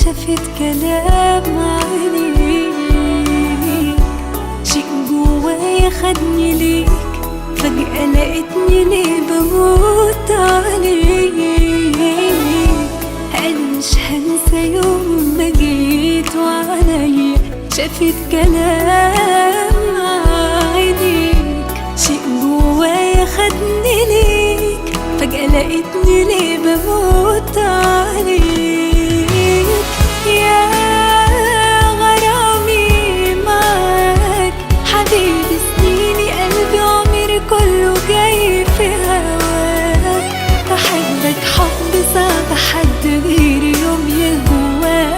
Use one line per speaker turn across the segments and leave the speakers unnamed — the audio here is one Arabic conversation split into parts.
شافت كلام عينيك، شيء جوايا خدني ليك، فجأة لقيتني ليه بموت عليك. أنا مش هنسى يوم ما جيت وعليا شافت كلام عينيك، شيء جوايا خدني ليك، فجأة لقيتني ليه بموت عليك. يا غرامي معاك حبيبي سنيني، قلبي عمري كله جاي في هواك، بحبك حب صعب حد غيري يوم يهواك.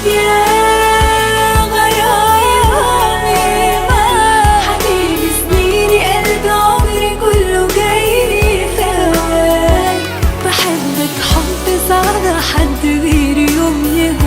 يا غرامي معاك حبيبي سنيني، قلبي عمري كله جاي في هواك، بحبك حب صعب حد غيري يوم يهواك.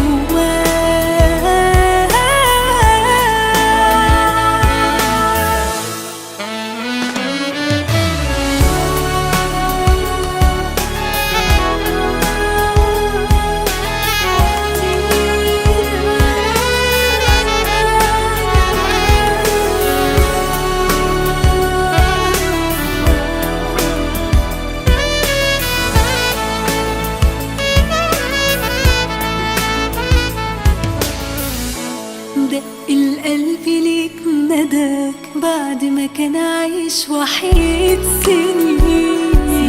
دق القلب ليك نداك بعد ما كان عايش وحيد سنين،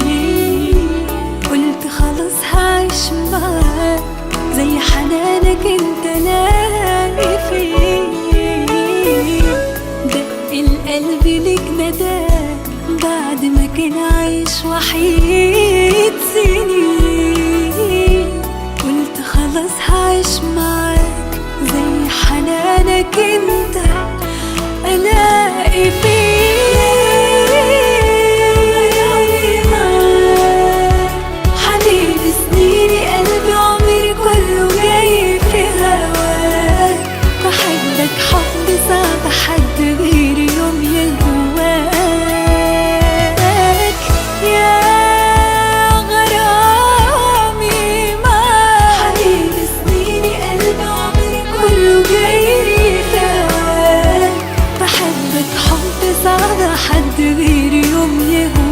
قلت خلاص هعيش معاك زي حنانك انت لاقي فيه. دق القلب ليك نداك بعد ما كان عايش وحيد سنين، قلت خلاص هعيش معاك زي حنانك انت الاقي فيه. حبيبي سنيني، قلبي عمري كله جاي في هواك، بحبك حب صعب حد غيري يوم يهواك. يا غرامي معاك حبيبي سنيني، قلبي عمري كله جاي في هواك، بحبك حب صعب حد غيري يوم يهواك.